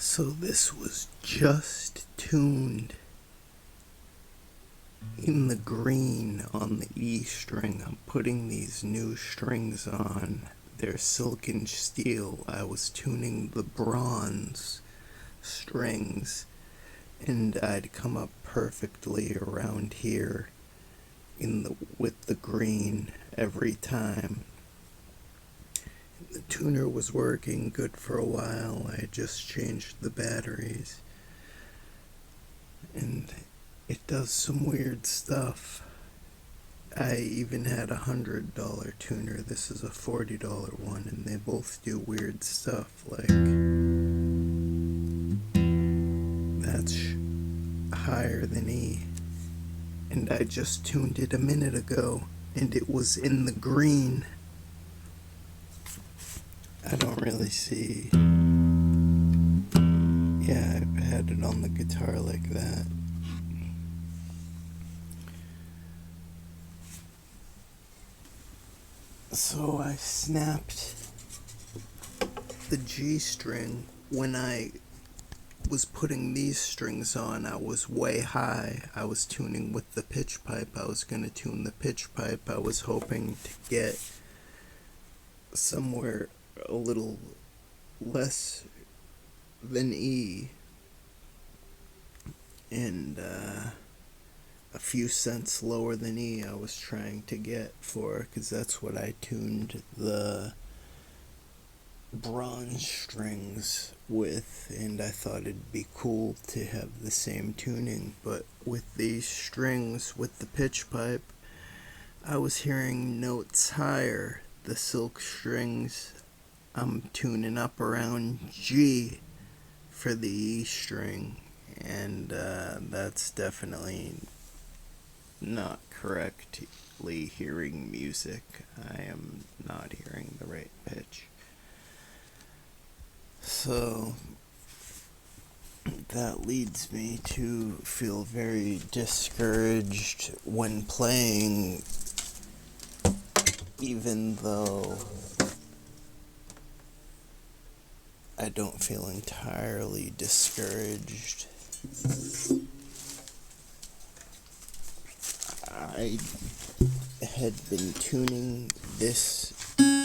So this was just tuned in the green on the E string. I'm putting these new strings on. They're silken steel. I was tuning the bronze strings, and I'd come up perfectly around here with the green every time. The tuner was working good for a while. I just changed the batteries, and it does some weird stuff. I even had $100 tuner. This is a $40 one, and they both do weird stuff. Like that's higher than E, and I just tuned it a minute ago, and it was in the green. I don't really see. Yeah, I had it on the guitar like that. So I snapped the G string. When I was putting these strings on, I was way high. I was tuning with the pitch pipe. I was going to tune the pitch pipe. I was hoping to get somewhere a little less than E, and a few cents lower than E I was trying to get for, because that's what I tuned the bronze strings with, and I thought it'd be cool to have the same tuning. But with these strings, with the pitch pipe, I was hearing notes higher. The silk strings, I'm tuning up around G for the E string, and that's definitely not correctly hearing music. I am not hearing the right pitch. So that leads me to feel very discouraged when playing, even though I don't feel entirely discouraged. I had been tuning this in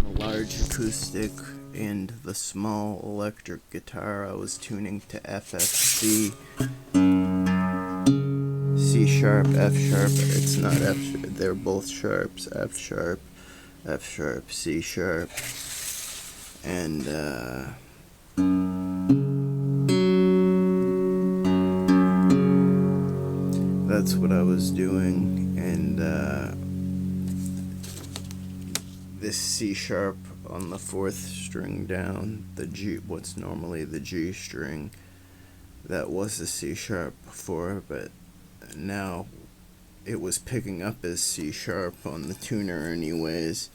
the large acoustic, and the small electric guitar I was tuning to FFC, C sharp, F sharp. It's not F sharp, they're both sharps, F sharp, C sharp, and that's what I was doing. And this C sharp on the fourth string down, the G, what's normally the G string, that was a C sharp before, but now it was picking up as C sharp on the tuner anyways.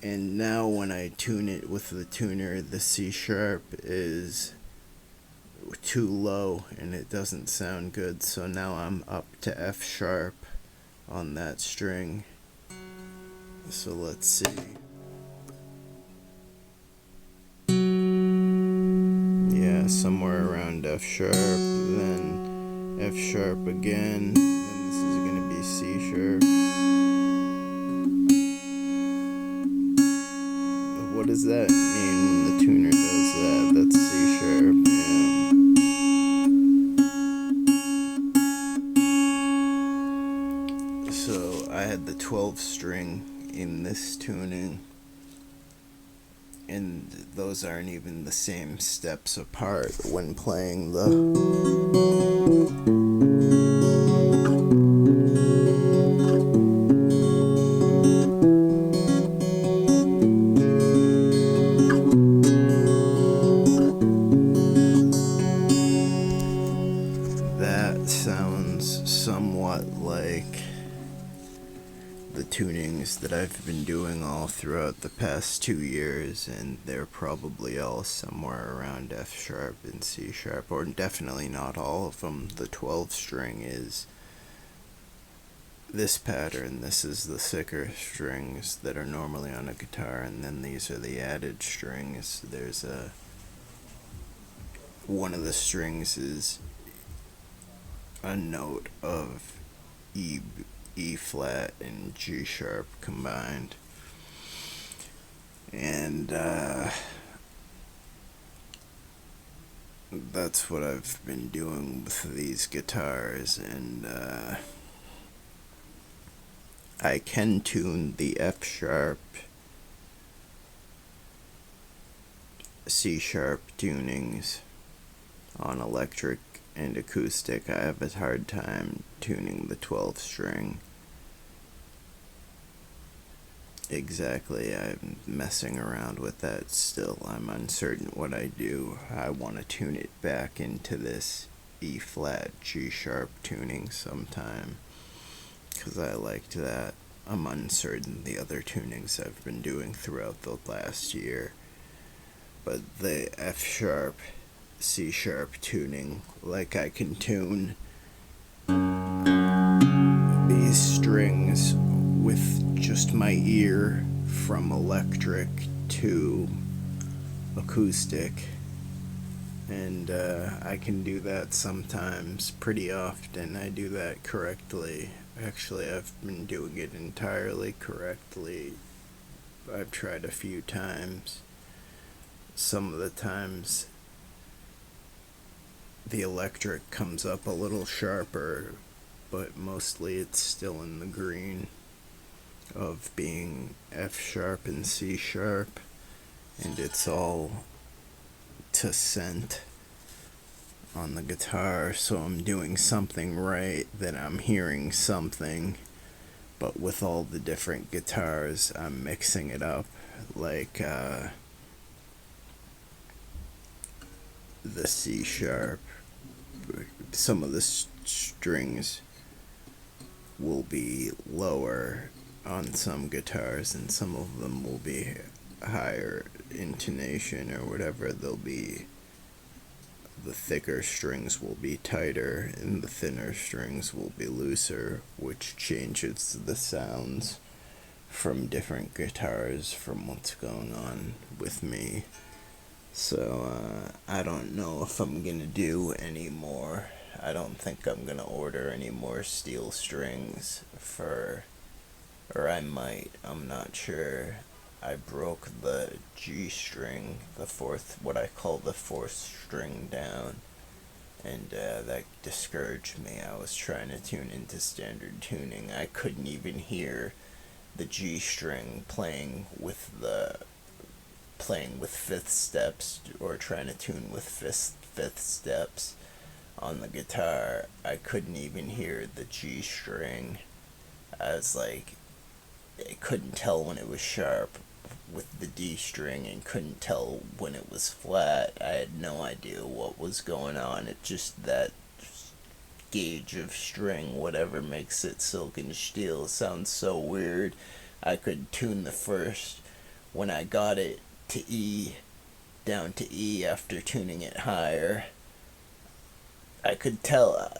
And now when I tune it with the tuner, the C sharp is too low and it doesn't sound good. So now I'm up to F sharp on that string. So let's see. Yeah, somewhere around F sharp, then F sharp again, then this is going to be C sharp. What does that mean when the tuner does that? That's C sharp, yeah. So I had the 12 string in this tuning, and those aren't even the same steps apart when playing that sounds somewhat like the tunings that I've been doing all throughout the past 2 years, and they're probably all somewhere around F sharp and C sharp, or definitely not all of them. The 12 string is this pattern, this is the thicker strings that are normally on a guitar, and then these are the added strings. There's a one of the strings is a note of E flat and G sharp combined, and that's what I've been doing with these guitars. And I can tune the F sharp, C sharp tunings on electric and acoustic. I have a hard time tuning the 12 string. Exactly, I'm messing around with that still. I'm uncertain what I do. I want to tune it back into this E flat G sharp tuning sometime, because I liked that. I'm uncertain the other tunings I've been doing throughout the last year. But the F sharp, C sharp tuning, like I can tune these strings with just my ear from electric to acoustic, and I can do that sometimes, pretty often. I do that correctly. Actually, I've been doing it entirely correctly. I've tried a few times. Some of the times the electric comes up a little sharper, but mostly it's still in the green of being F sharp and C sharp, and it's all to scent on the guitar, so I'm doing something right, that I'm hearing something. But with all the different guitars, I'm mixing it up, like the C sharp. Some of the strings will be lower on some guitars, and some of them will be higher intonation or whatever. They'll be, the thicker strings will be tighter and the thinner strings will be looser, which changes the sounds from different guitars from what's going on with me. So I don't know if I'm gonna do any more. I don't think I'm gonna order any more steel strings or I might, I'm not sure. I broke the G string, the fourth, what I call the fourth string down, and that discouraged me. I was trying to tune into standard tuning. I couldn't even hear the G string playing with fifth steps, or trying to tune with fifth steps on the guitar. I couldn't even hear the G string. I was like, I couldn't tell when it was sharp with the D string and couldn't tell when it was flat. I had no idea what was going on. It just, that gauge of string, whatever makes it silken steel, sounds so weird. I could tune the first, when I got it to E, down to E after tuning it higher, I could tell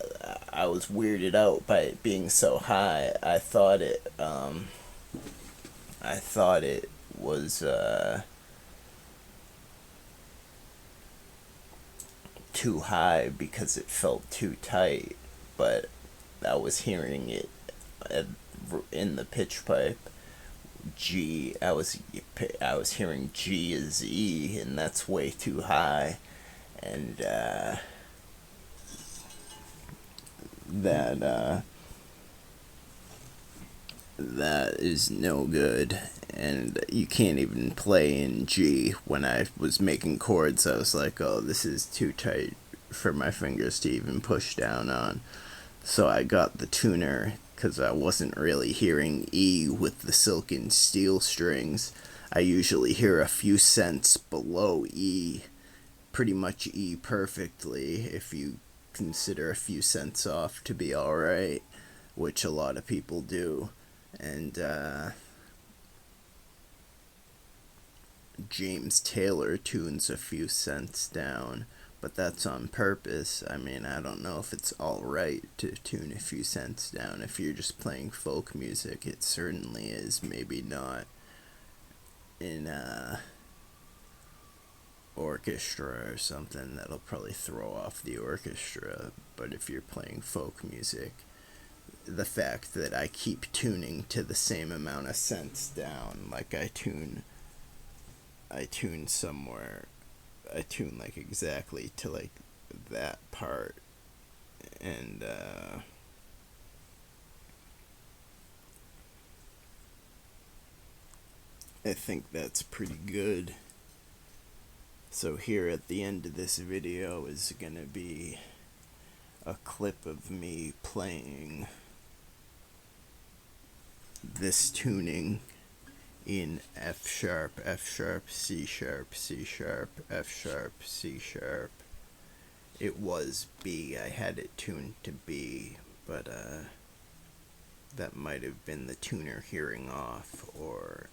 I was weirded out by it being so high. I thought it was too high because it felt too tight, but I was hearing it in the pitch pipe. G, I was hearing G as E, and that's way too high, and that is no good. And you can't even play in G. When I was making chords, I was like, oh, this is too tight for my fingers to even push down on. So I got the tuner, because I wasn't really hearing E with the silken steel strings. I usually hear a few cents below E, pretty much E perfectly, if you consider a few cents off to be alright, which a lot of people do. And James Taylor tunes a few cents down, but that's on purpose. I mean, I don't know if it's alright to tune a few cents down. If you're just playing folk music, it certainly is. Maybe not in a orchestra or something, that'll probably throw off the orchestra. But if you're playing folk music, the fact that I keep tuning to the same amount of cents down, like I tune somewhere, I tune like exactly to like that part, and I think that's pretty good. So here at the end of this video is gonna be a clip of me playing this tuning in F sharp, F sharp, C sharp, C sharp, F sharp, C sharp. It was B. I had it tuned to B, but that might have been the tuner hearing off or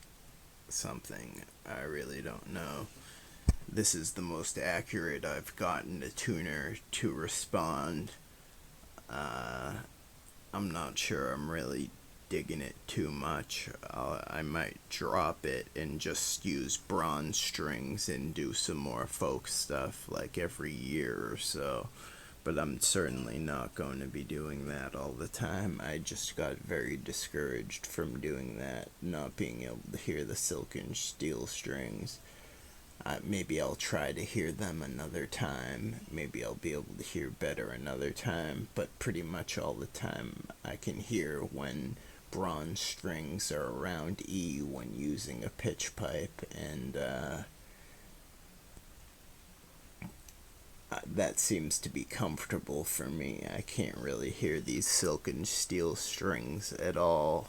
something. I really don't know. This is the most accurate I've gotten a tuner to respond. I'm not sure I'm really digging it too much. I might drop it and just use bronze strings and do some more folk stuff like every year or so. But I'm certainly not going to be doing that all the time. I just got very discouraged from doing that, not being able to hear the silken steel strings. Maybe I'll try to hear them another time. Maybe I'll be able to hear better another time. But pretty much all the time I can hear when bronze strings are around E when using a pitch pipe, and that seems to be comfortable for me. I can't really hear these silken steel strings at all,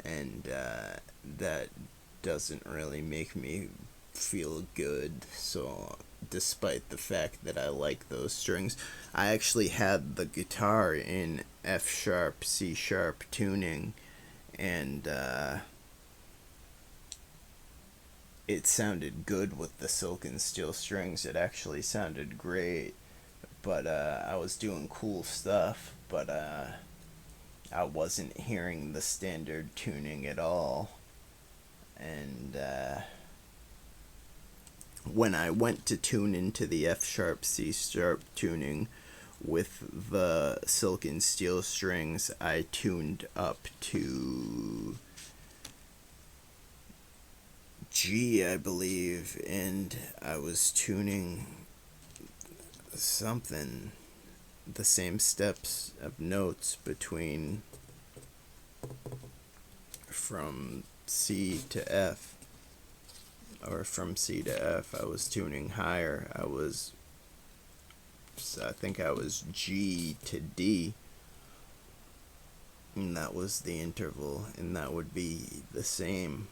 and that doesn't really make me feel good. So despite the fact that I like those strings, I actually had the guitar in F sharp, C sharp tuning, and it sounded good with the silken steel strings. It actually sounded great, but I was doing cool stuff, but I wasn't hearing the standard tuning at all. And when I went to tune into the F sharp, C sharp tuning with the silken steel strings, I tuned up to G, I believe, and I was tuning something, the same steps of notes between from C to F, or from C to F. I was tuning higher. I think I was G to D, and that was the interval, and that would be the same.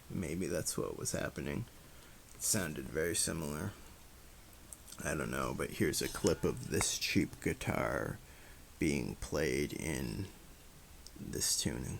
Maybe that's what was happening. It sounded very similar. I don't know, but here's a clip of this cheap guitar being played in this tuning.